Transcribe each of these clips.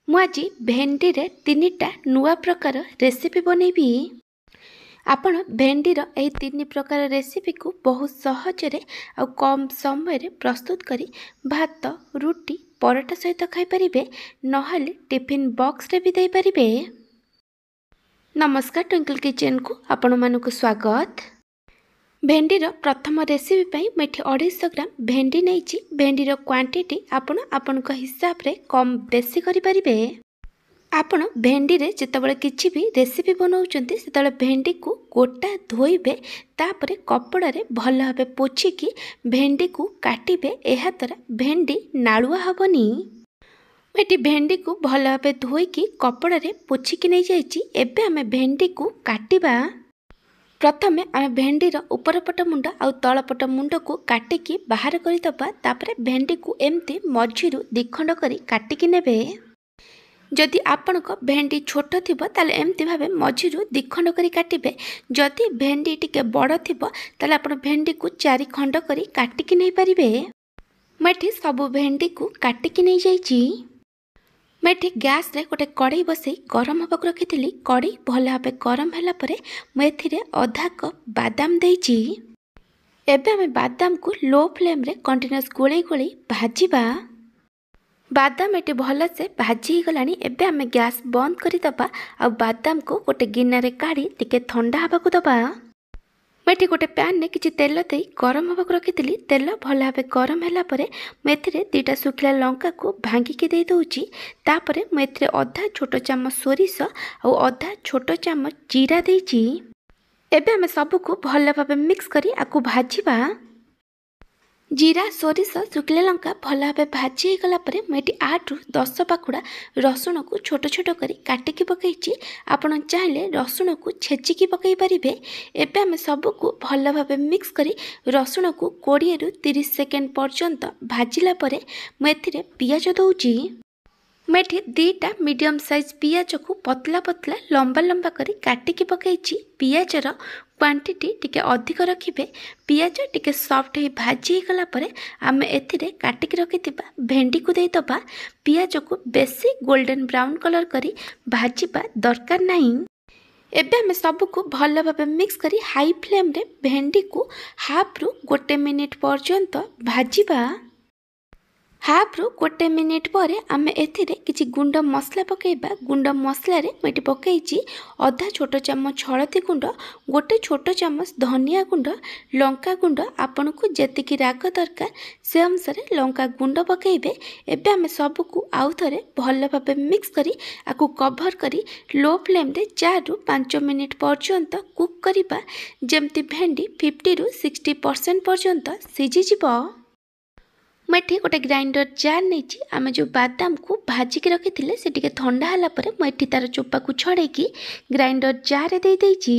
ମୁଁ ଆଜି ଭେଣ୍ଡିରେ 3ଟା ନୂଆ ପ୍ରକାର ରେସିପି ବନେଇବି। ଆପଣ ଭେଣ୍ଡିର ଏହି 3 ପ୍ରକାର ରେସିପିକୁ ବହୁତ ସହଜରେ ଆଉ କମ୍ ସମୟରେ ପ୍ରସ୍ତୁତ କରି ଭାତ, ରୁଟି, ପରଟା ସହିତ ଖାଇପାରିବେ, ନହେଲେ ଟିଫିନ୍ ବକ୍ସରେ ବି ଦେଇପାରିବେ। ନମସ୍କାର, ଟ୍ୱିଙ୍କଲ୍ କିଚେନ୍କୁ ଆପଣମାନଙ୍କୁ ସ୍ୱାଗତ। ଭେଣ୍ଡିର ପ୍ରଥମ ରେସିପି ପାଇଁ ମୁଁ ଏଠି 250 ଗ୍ରାମ ଭେଣ୍ଡି ନେଇଛି। ଭେଣ୍ଡିର କ୍ୱାଣ୍ଟିଟି ଆପଣ ଆପଣଙ୍କ ହିସାବରେ କମ୍ ବେଶୀ କରିପାରିବେ। ଆପଣ ଭେଣ୍ଡିରେ ଯେତେବେଳେ କିଛି ବି ରେସିପି ବନାଉଛନ୍ତି ସେତେବେଳେ ଭେଣ୍ଡିକୁ ଗୋଟା ଧୋଇବେ, ତାପରେ କପଡ଼ାରେ ଭଲ ଭାବେ ପୋଛିକି ଭେଣ୍ଡିକୁ କାଟିବେ। ଏହାଦ୍ୱାରା ଭେଣ୍ଡି ନାଳୁଆ ହେବନି। ମୁଁ ଏଠି ଭେଣ୍ଡିକୁ ଭଲ ଭାବେ ଧୋଇକି କପଡ଼ାରେ ପୋଛିକି ନେଇଯାଇଛି। ଏବେ ଆମେ ଭେଣ୍ଡିକୁ କାଟିବା। ପ୍ରଥମେ ଆମେ ଭେଣ୍ଡିର ଉପରପଟ ମୁଣ୍ଡ ଆଉ ତଳପଟ ମୁଣ୍ଡକୁ କାଟିକି ବାହାର କରିଦେବା। ତାପରେ ଭେଣ୍ଡିକୁ ଏମିତି ମଝିରୁ 2 ଖଣ୍ଡ କରି କାଟିକି ନେବେ। ଯଦି ଆପଣଙ୍କ ଭେଣ୍ଡି ଛୋଟ ଥିବ ତାହେଲେ ଏମିତି ଭାବେ ମଝିରୁ 2 ଖଣ୍ଡ କରି କାଟିବେ। ଯଦି ଭେଣ୍ଡି ଟିକେ ବଡ଼ ଥିବ ତାହେଲେ ଆପଣ ଭେଣ୍ଡିକୁ 4 ଖଣ୍ଡ କରି କାଟିକି ନେଇପାରିବେ। ମୁଁ ଏଠି ସବୁ ଭେଣ୍ଡିକୁ କାଟିକି ନେଇଯାଇଛି। ମୁଁ ଏଠି ଗ୍ୟାସ୍ରେ ଗୋଟେ କଡ଼େଇ ବସାଇ ଗରମ ହେବାକୁ ରଖିଥିଲି। କଡ଼େଇ ଭଲ ଭାବେ ଗରମ ହେଲା ପରେ ମୁଁ ଏଥିରେ ଅଧା କପ୍ ବାଦାମ ଦେଇଛି। ଏବେ ଆମେ ବାଦାମକୁ ଲୋ ଫ୍ଲେମ୍ରେ କଣ୍ଟିନ୍ୟୁଅସ୍ ଗୋଳେଇ ଗୋଳେଇ ଭାଜିବା। ବାଦାମ ଏଠି ଭଲସେ ଭାଜି ହେଇଗଲାଣି। ଏବେ ଆମେ ଗ୍ୟାସ୍ ବନ୍ଦ କରିଦେବା ଆଉ ବାଦାମକୁ ଗୋଟେ ଗିନାରେ କାଢ଼ି ଟିକେ ଥଣ୍ଡା ହେବାକୁ ଦେବା। ମୁଁ ଏଠି ଗୋଟେ ପ୍ୟାନ୍ରେ କିଛି ତେଲ ଦେଇ ଗରମ ହେବାକୁ ରଖିଥିଲି। ତେଲ ଭଲ ଭାବେ ଗରମ ହେଲା ପରେ ମୁଁ ଏଥିରେ 2ଟା ଶୁଖିଲା ଲଙ୍କାକୁ ଭାଙ୍ଗିକି ଦେଇ ଦେଉଛି। ତାପରେ ମୁଁ ଏଥିରେ ଅଧା ଛୋଟ ଚାମଚ ସୋରିଷ ଆଉ ଅଧା ଛୋଟ ଚାମଚ ଜିରା ଦେଇଛି। ଏବେ ଆମେ ସବୁକୁ ଭଲ ଭାବେ ମିକ୍ସ କରି ଆକୁ ଭାଜିବା। ଜିରା, ସୋରିଷ, ଶୁଖିଲା ଲଙ୍କା ଭଲ ଭାବେ ଭାଜି ହେଇଗଲା ପରେ ମୁଁ ଏଠି 8ରୁ 10 ପାଖୁଡ଼ା ରସୁଣକୁ ଛୋଟ ଛୋଟ କରି କାଟିକି ପକାଇଛି। ଆପଣ ଚାହିଁଲେ ରସୁଣକୁ ଛେଚିକି ପକାଇ ପାରିବେ। ଏବେ ଆମେ ସବୁକୁ ଭଲ ଭାବେ ମିକ୍ସ କରି ରସୁଣକୁ 20ରୁ 30 ସେକେଣ୍ଡ ପର୍ଯ୍ୟନ୍ତ ଭାଜିଲା ପରେ ମୁଁ ଏଥିରେ ପିଆଜ ଦେଉଛି। ମୁଁ ଏଠି 2ଟା ମିଡ଼ିୟମ୍ ସାଇଜ୍ ପିଆଜକୁ ପତଲା ପତଲା ଲମ୍ବା ଲମ୍ବା କରି କାଟିକି ପକାଇଛି। ପିଆଜର କ୍ୱାଣ୍ଟିଟି ଟିକେ ଅଧିକ ରଖିବେ। ପିଆଜ ଟିକେ ସଫ୍ଟ ହେଇ ଭାଜି ହେଇଗଲା ପରେ ଆମେ ଏଥିରେ କାଟିକି ରଖିଥିବା ଭେଣ୍ଡିକୁ ଦେଇଦେବା। ପିଆଜକୁ ବେଶୀ ଗୋଲ୍ଡେନ୍ ବ୍ରାଉନ୍ କଲର୍ କରି ଭାଜିବା ଦରକାର ନାହିଁ। ଏବେ ଆମେ ସବୁକୁ ଭଲ ଭାବେ ମିକ୍ସ କରି ହାଇ ଫ୍ଲେମ୍ରେ ଭେଣ୍ଡିକୁ 1/2ରୁ 1 ମିନିଟ୍ ପର୍ଯ୍ୟନ୍ତ ଭାଜିବା। 1/2ରୁ 1 ମିନିଟ୍ ପରେ ଆମେ ଏଥିରେ କିଛି ଗୁଣ୍ଡ ମସଲା ପକାଇବା। ଗୁଣ୍ଡ ମସଲାରେ ମୁଁ ଏଠି ପକାଇଛି ଅଧା ଛୋଟ ଚାମଚ ହଳଦୀ ଗୁଣ୍ଡ, 1 ଛୋଟ ଚାମଚ ଧନିଆ ଗୁଣ୍ଡ, ଲଙ୍କା ଗୁଣ୍ଡ। ଆପଣଙ୍କୁ ଯେତିକି ରାଗ ଦରକାର ସେ ଅନୁସାରେ ଲଙ୍କା ଗୁଣ୍ଡ ପକାଇବେ। ଏବେ ଆମେ ସବୁକୁ ଆଉ ଥରେ ଭଲ ଭାବେ ମିକ୍ସ କରି ଆକୁ କଭର୍ କରି ଲୋ ଫ୍ଲେମ୍ରେ 4ରୁ 5 ମିନିଟ୍ ପର୍ଯ୍ୟନ୍ତ କୁକ୍ କରିବା, ଯେମିତି ଭେଣ୍ଡି 50ରୁ 60% ପର୍ଯ୍ୟନ୍ତ ସିଝିଯିବ। ମୁଁ ଏଠି ଗୋଟେ ଗ୍ରାଇଣ୍ଡର ଜାର୍ ନେଇଛି। ଆମେ ଯେଉଁ ବାଦାମକୁ ଭାଜିକି ରଖିଥିଲେ ସେ ଟିକେ ଥଣ୍ଡା ହେଲା ପରେ ମୁଁ ଏଠି ତାର ଚୋପାକୁ ଛଡ଼େଇକି ଗ୍ରାଇଣ୍ଡର ଜାର୍ରେ ଦେଇଦେଇଛି।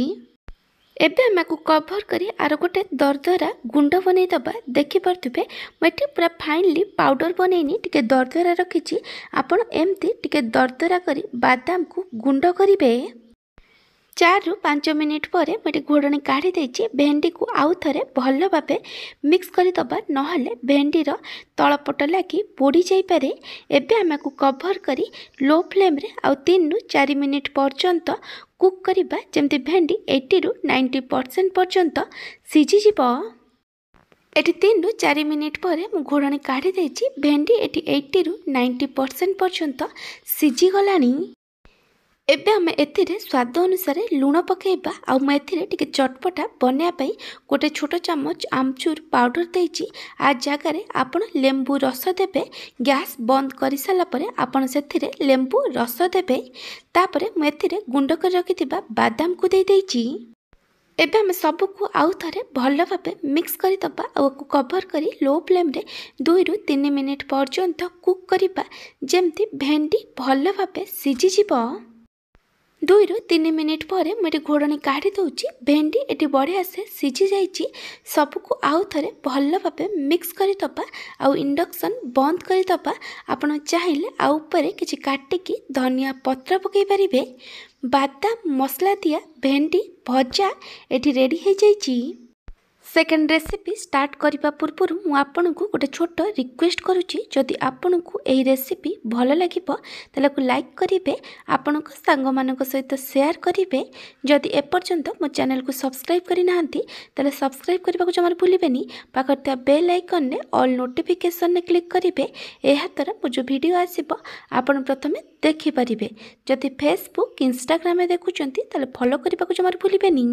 ଏବେ ଆମେ ଆକୁ କଭର୍ କରି ଆର ଗୋଟେ ଦରଦରା ଗୁଣ୍ଡ ବନେଇଦେବା। ଦେଖିପାରୁଥିବେ ମୁଁ ଏଠି ପୁରା ଫାଇନଲି ପାଉଡ଼ର ବନେଇନି, ଟିକେ ଦରଦରା ରଖିଛି। ଆପଣ ଏମିତି ଟିକେ ଦରଦରା କରି ବାଦାମକୁ ଗୁଣ୍ଡ କରିବେ। 4ରୁ 5 ମିନିଟ୍ ପରେ ମୁଁ ଏଠି ଘୋଡ଼ଣୀ କାଢ଼ି ଦେଇଛି। ଭେଣ୍ଡିକୁ ଆଉ ଥରେ ଭଲ ଭାବେ ମିକ୍ସ କରିଦେବା, ନହେଲେ ଭେଣ୍ଡିର ତଳପଟ ଲାଗି ପୋଡ଼ି ଯାଇପାରେ। ଏବେ ଆମେ ଆକୁ କଭର୍ କରି ଲୋ ଫ୍ଲେମ୍ରେ ଆଉ 3ରୁ 4 ମିନିଟ୍ ପର୍ଯ୍ୟନ୍ତ କୁକ୍ କରିବା, ଯେମିତି ଭେଣ୍ଡି 80ରୁ 90% ପର୍ଯ୍ୟନ୍ତ ସିଝିଯିବ। ଏଠି 3ରୁ 4 ମିନିଟ୍ ପରେ ମୁଁ ଘୋଡ଼ଣୀ କାଢ଼ି ଦେଇଛି। ଭେଣ୍ଡି ଏଠି 80ରୁ 90% ପର୍ଯ୍ୟନ୍ତ ସିଝିଗଲାଣି। ଏବେ ଆମେ ଏଥିରେ ସ୍ୱାଦ ଅନୁସାରେ ଲୁଣ ପକାଇବା। ଆଉ ମୁଁ ଏଥିରେ ଟିକେ ଚଟପଟା ବନେଇବା ପାଇଁ 1 ଛୋଟ ଚାମଚ ଆମ୍ଚୁର ପାଉଡ଼ର ଦେଇଛି। ଆ ଜାଗାରେ ଆପଣ ଲେମ୍ବୁ ରସ ଦେବେ। ଗ୍ୟାସ୍ ବନ୍ଦ କରିସାରିଲା ପରେ ଆପଣ ସେଥିରେ ଲେମ୍ବୁ ରସ ଦେବେ। ତାପରେ ମୁଁ ଏଥିରେ ଗୁଣ୍ଡ କରି ରଖିଥିବା ବାଦାମକୁ ଦେଇଦେଇଛି। ଏବେ ଆମେ ସବୁକୁ ଆଉ ଥରେ ଭଲ ଭାବେ ମିକ୍ସ କରିଦେବା ଆଉ ଆକୁ କଭର୍ କରି ଲୋ ଫ୍ଲେମ୍ରେ 2ରୁ 3 ମିନିଟ୍ ପର୍ଯ୍ୟନ୍ତ କୁକ୍ କରିବା, ଯେମିତି ଭେଣ୍ଡି ଭଲ ଭାବେ ସିଝିଯିବ। 2ରୁ 3 ମିନିଟ୍ ପରେ ମୁଁ ଏଠି ଘୋଡ଼ଣୀ କାଢ଼ି ଦେଉଛି। ଭେଣ୍ଡି ଏଠି ବଢ଼ିଆ ସେ ସିଝି ଯାଇଛି। ସବୁକୁ ଆଉ ଥରେ ଭଲ ଭାବେ ମିକ୍ସ କରିଦେବା ଆଉ ଇଣ୍ଡକ୍ସନ୍ ବନ୍ଦ କରିଦେବା। ଆପଣ ଚାହିଁଲେ ଆଉ ଉପରେ କିଛି କାଟିକି ଧନିଆ ପତ୍ର ପକାଇ ପାରିବେ। ବାଦାମ ମସଲା ଦିଆ ଭେଣ୍ଡି ଭଜା ଏଠି ରେଡ଼ି ହେଇଯାଇଛି। सेकेंड रेसिपी स्टार्ट करने पूर्व मु आपन को गोटे छोट रिक्वेस्ट करुच्ची जदि आपन को यही रेसिपी भल लगे तो लाइक करेंगे आपण सांग मान सहित शेयर करेंगे जदि एपर्यंत मो चैनल को सब्सक्राइब करना तेल सब्सक्राइब करने को जमार भूलें पाखे बेल आइकन ने ऑल नोटिफिकेशन क्लिक करेंगे यह द्वारा मो जो वीडियो आसब आपण प्रथम देखिपारे जदि फेसबुक इंस्टाग्राम में देखुं फॉलो करने को जमार भूलें।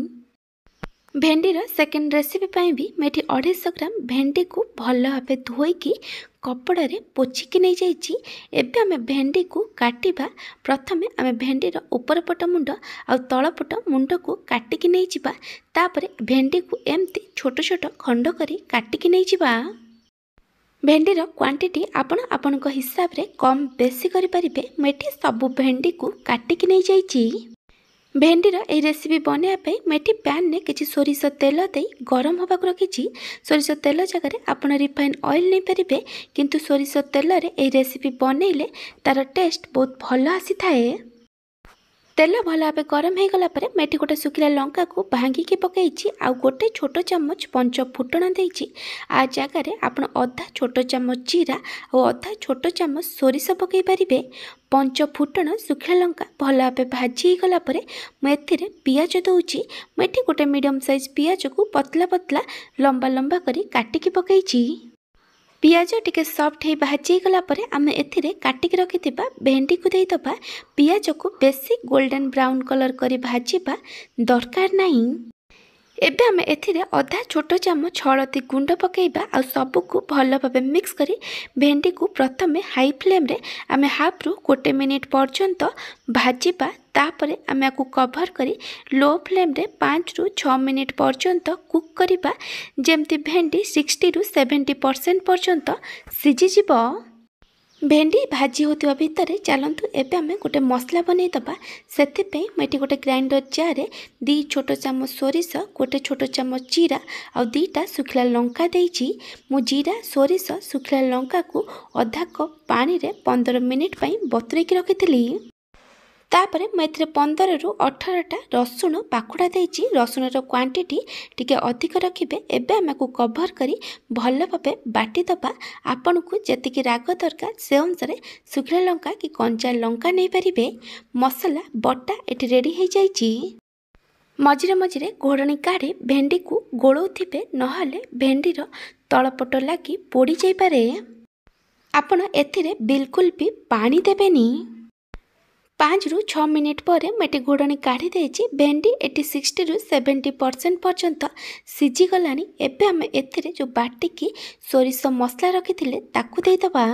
भेंडीर सेकेंड रेसिपी पाई भी मैं 250 ग्राम भेंडी को भल भाव धोईकी कपड़े पोछिकी नहीं जाइए। एबे आमे भेंडी को काटिबा। प्रथमे आमे भेंडीर ऊपर पट मुंड आ तल पट मुंड को काटिकी नहीं जिबा। तापरे भेंडी को एमती छोट छोट खंड करी काटिकी नहीं जिबा। भेंडीर क्वांटिटी आपण हिसाब रे कम बेसी करि परिबे। मेठी सब भेंडी को काटिकी नहीं जाइए। भेंडीर यह रेसिपी बनाया मेटी पैन ने किसी सोरिष तेल दे गरम होगा रखी। सोरिष तेल जगह आपड़ रिफाइन ऑयल नहीं पारे किंतु सोरिष तेल रे यह रेसिपी बनइले तार टेस्ट बहुत भल आसी थाए। तेल भल भाव गरम हो गला परे मेटी गोटे सुखिला लंका को भांगिकी पकई आ गोटे छोट चामच पंच फुटण देछि। आ जगार आपण अधा छोट चामच जीरा और अधा छोट चामच सोरिष पकई पारिबे। पंच फुटण सुखिला लंका भल भाव भाजी गला परे मुझे पियाज दौची। मुझे गोटे मीडियम साइज पियाज को पतला पतला लंबा लंबा करी काटिकी पकई। पियाज टिके सॉफ्ट है भाजी गला परे आमे एथिरे काटिकी रखिथिबा भेंडी को देई दबा। पियाज को बेसी गोल्डन ब्राउन कलर करी भाजीबा दरकार नहीं। एबे आमे एथिरे अधा छोट चामच हळदी गुंड पकेइबा आ सबु को भल भाबे मिक्स करी भेंडी को प्रथमे हाई फ्लेम रे आमे हाफ रु गोटे मिनिट पर्यंत भाजीबा। तापरे आमे आकु कवर करी लो फ्लेम रे 5 रु 6 मिनिट पर्यंत कुक करिबा जेमती भेंडी 60 रु 70% पर्यंत सिझी जिवो। भेंडी भाजी होतिबा भितर चलतु एबे आमे गोटे मसला बनै दबा। सेथिपे मेटी गोटे ग्राइंडर जार रे 2 छोट चामच सोरिष गोटे छोट चामच जीरा आ 2टा सुखिला लंका देइछि। मु जीरा सोरिष सुखिला लंका को आधा कप पानी रे 15 मिनिट पई बतुरेकी रखिथिली। तापरे मैं 15 रु 18टा रसुण पाखुड़ा देइछि। रसुण रो क्वांटिटी टिके अधिक रखिबे। एबे आमे को कवर करी भल भाबे बाटी दबा। आपन को जेतिकी राग दरकार से अनुसार सुखिला लंका कि कंचा लंका नहीं पारिबे। मसला बटा एटी रेडी हो जाइछि। मझिरे मझिरे घोड़णी काढ़ी भेंडी को गोलौथिबे नहले भेंडीर तलपट लागी पोड़ी जाई पारे। आपण एथिरे बिल्कुल भी पानी देबेनी। 5 रु 6 मिनिट पर मेटी घोड़णी काढ़ी देछि। भेंडी 60 रु 70% पर्यंत सिझी गलानी। एबे आमे एथिरे जो बाटिकी सोरिष मसला रखिथिले ताकू देई दबा।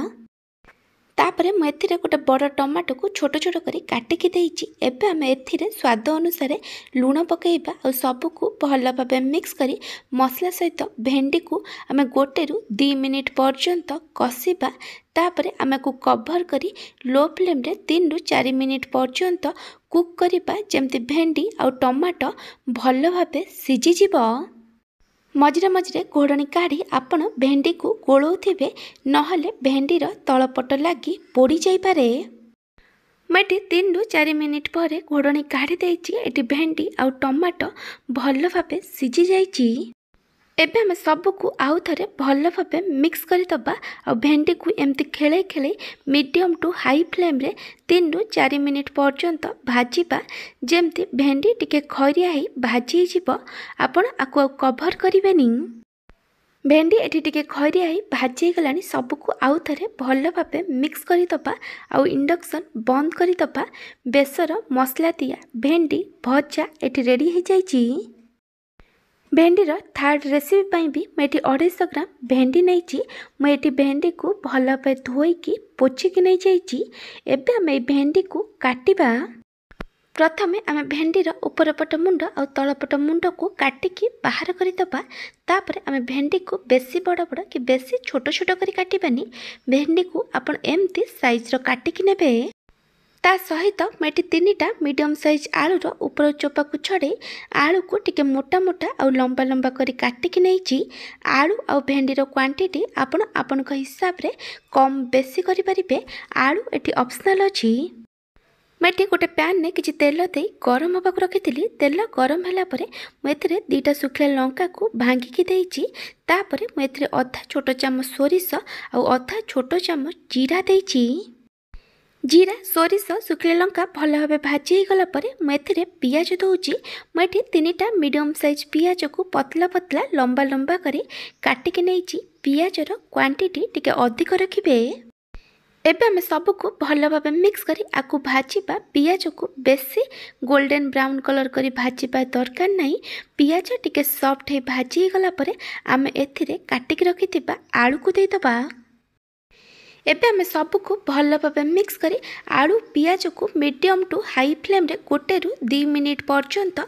तापरे मैं एथिरे गोटे बड़ टमाटो को छोट छोट करी काटिकी देइछि। एबे आमे एथिरे स्वाद अनुसार लूण पकेइबा और सबु को भल भाबे मिक्स करी मसला सहित भेंडी को आमे गोटे रु 2 मिनिट पर्यंत कसिबा। तापरे आमे को कवर करी लो फ्लेम रे 3 रु 4 मिनिट पर्यंत कुक करिबा जेमती भेंडी और टमाटो भल भाबे सिझी जिवो। मझिरे मझिरे घोड़णी काढ़ी आपण भेंडी को गोलौथिबे नहले भेंडीर तलपट लागी पोड़ी जाई पारे। मैं 3 रु 4 मिनिट पर घोड़णी काढ़ी देइछि। एटी भेंडी और टमाटो भल भाबे सिझी जाइछि। एबे आमे सबु को आउ थरे भल भाबे मिक्स करि दबा और भेंडी को एमती खेले खेले मीडियम टू हाई फ्लेम रे 3 रु 4 मिनिट पर्यंत भाजीबा जेमती भेंडी टिके खरिया ही भाजी जिवो। आपण आकु कवर करिवेनी। भेंडी एठी टिके खरिया ही भाजी गलानी। सबु को आउ थरे भल भाबे मिक्स करि दबा और इंडक्शन बंद करि दबा। बेसर मसला दिया भेंडी भजा एठी रेडी हो जाइछि। भेंडीर थर्ड रेसिपी पाई भी मैं 250 ग्राम भेंडी नहीं। मुझे भेंडी को भल भाव धोईकी पोछिकी नहीं जाइछि। एबे आमे भेंडी को काटिबा। प्रथमे आमे भेंडीर ऊपर पट मुंड और तल पट मुंड को काटिकी बाहर करि दबा। तापरे आमे भेंडी को बेसी बड़ बड़ कि बेसी छोट छोट करी काटिबानी। भेंडी को आपण एमती साइज रो काटिकी नेबे। ता सहित मेटी 3टा मीडियम साइज आलूर ऊपर चोपा को छड़े आलू को टिके मोटा मोटा और लंबा लंबा करी काटिकी नहीं। आलू और भेंडीर क्वांटिटी आपण हिसाब रे कम बेसी करि परिबे। आलू एटी ऑप्शनल अछि। मैं गोटे पैन में किसी तेल दे गरम होगा रखी। तेल गरम होगापर मुझे 2टा सुखिला लंका को भांगिकी देती। मुझे अधा छोट चामच सोरिष आ अधा छोट चामच जीरा देती। जीरा सोरिष सुखिला लंका भल भाव भाजी गलापर मुझे पियाज दूची। मुझे 3टा मीडियम साइज पियाज को पतला पतला लंबा लंबा कर काटिक नहीं। पियाजर क्वांटिटी टिके अधिक रखिए। एबे आम सबको भल भाव मिक्स करी आकु भाजीबा। पियाज को बेसी गोल्डन ब्राउन कलर करी भाजीबा दरकार नहीं। पियाज टिके सॉफ्ट है भाजी गलापर आम एथिरे काटिक रखिथिबा आलू को देदबा। एबे आम सबको भल भाव मिक्स करी आलू पियाज को मीडियम टू हाई फ्लेम रे 1 ରୁ 2 मिनिट पर्यंत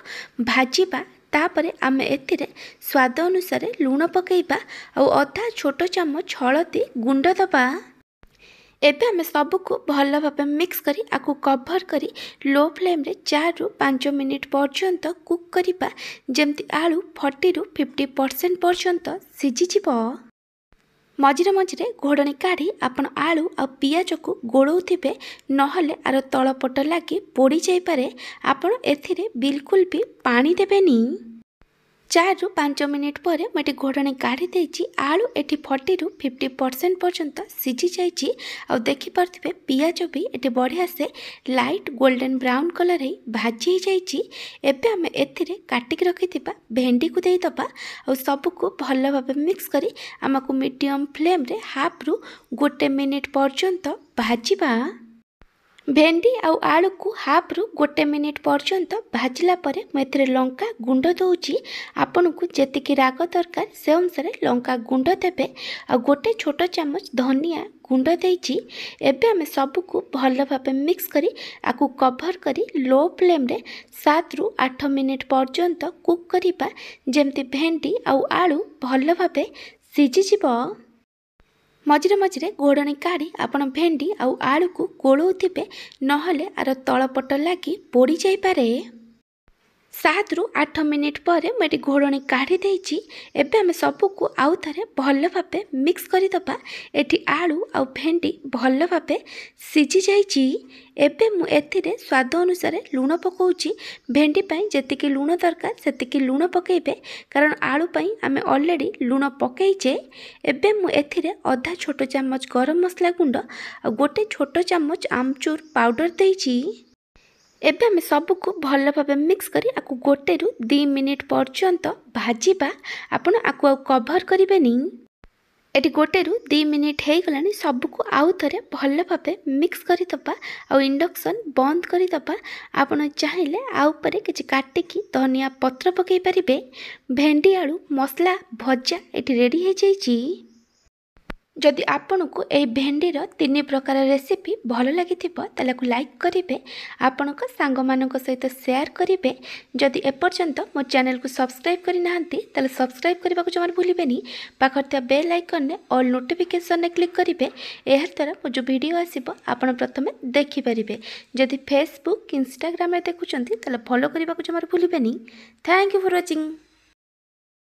भाजीबा। तापरे आम एथिरे स्वाद अनुसार लूण पकेइबा और अधा छोट चामच हळदी गुंड दबा। एबे आम सबको भल भाव मिक्स करी आकु कभर करी लो फ्लेम रे 4 ରୁ 5 मिनिट पर्यंत कुक करिबा। जेमती आलू 40 ରୁ 50% पर्यंत सिझी जिवो। मझिरे मझिरे घोड़नी काढ़ी आपण आलू आ पियाज को गोलौथिबे नहले आर तलपट लगी पोड़ी जाइपारे। आपण एथिरे बिल्कुल भी पानी देबेनी। 4 ରୁ 5 मिनिट पर मुझे घोड़नी काढ़ी देछि। आलू एठी 40 ରୁ 50% पर्यंत सिझी जाइछि। आ देखि पारथिबे पियाज भी एठी बढ़िया से लाइट गोल्डन ब्राउन कलर है भाजी जाइछि। एबे आमे एथिरे काटिक रखिथिबा भेंडी को देई दबा और सबको भल भाव मिक्स करी आमको मीडियम फ्लेम रे 1/2 ରୁ 1 मिनिट पर्यंत भाजीबा। भेंडी आउ आलू को 1/2 ରୁ 1 मिनिट पर्यंत भाजिला परे मुझे लंका गुंड दूची। आपन को जेतिकी राग दरकार से अनुसार लंका गुंड देबे। आ गोटे छोट चामच धनिया गुंड देइछि। एबे आमे सबको भल भाव मिक्स करी आकु कभर करी लो फ्लेम रे 7 ରୁ 8 मिनिट पर्यंत कुक करिबा। जेमती भेंडी आउ आलू भल भाव सिझी जिवो। मझिरे मझिरे घोड़नी काढ़ी आपण भेंडी आउ आलू को गोलौथिबे नहले आर तलपट लगी पोड़ी जाइपारे। 7 ରୁ 8 मिनिट पर मुझे घोड़नी काढ़ी देइछि। एबे आमे सबको आउ थरे भल भाव मिक्स करी दबा। एठी आलू आउ भेंडी भल भाव सिझी जाइछि। एबे मु एथिरे स्वाद अनुसार लूण पकाउछि। भेंडी पई जेतिकी लूण दरकार सेतिकी लूण पकेइबे कारण आलू पई आमे ऑलरेडी लूण पकेइछे। एबे मु एथिरे अधा छोट चामच गरम मसला गुंड आ गोटे छोट चामच आमचूर पाउडर देइछि। एबे आमे सबको भल भाव मिक्स करी आकु 1 ରୁ 2 मिनिट पर्यंत भाजीबा। आपण आकु कभर करिबेनी। एटी 1 ରୁ 2 मिनिट हो गलानी। सबको आउ थरे भल भाव मिक्स करी दबा और इंडक्शन बंद करी दबा। आपण चाहिले आउ परे किछि काटिकी धनिया पत्र पकई परिबे। भेंडी आलू मसला भजा एटी रेडी हो जाइछि। जदि आपन को ए भेंडीर 3 प्रकार रेसिपी भल लगी ताले लाइक करेंगे। आपण सांग मान सहित शेयर करेंगे। जदि एपर्यंत मो चैनल को सब्सक्राइब करना ताले सब्सक्राइब करने को जमा भूलिए। पाखर बेल आइकन ने ऑल नोटिफिकेशन ने क्लिक करेंगे। यह द्वारा मो जो वीडियो आसीबो आपण प्रथमे देखिपारे। जदि फेसबुक इंस्टाग्राम देखुं ताले फॉलो करने को जमा भूलिए। Thank you for watching.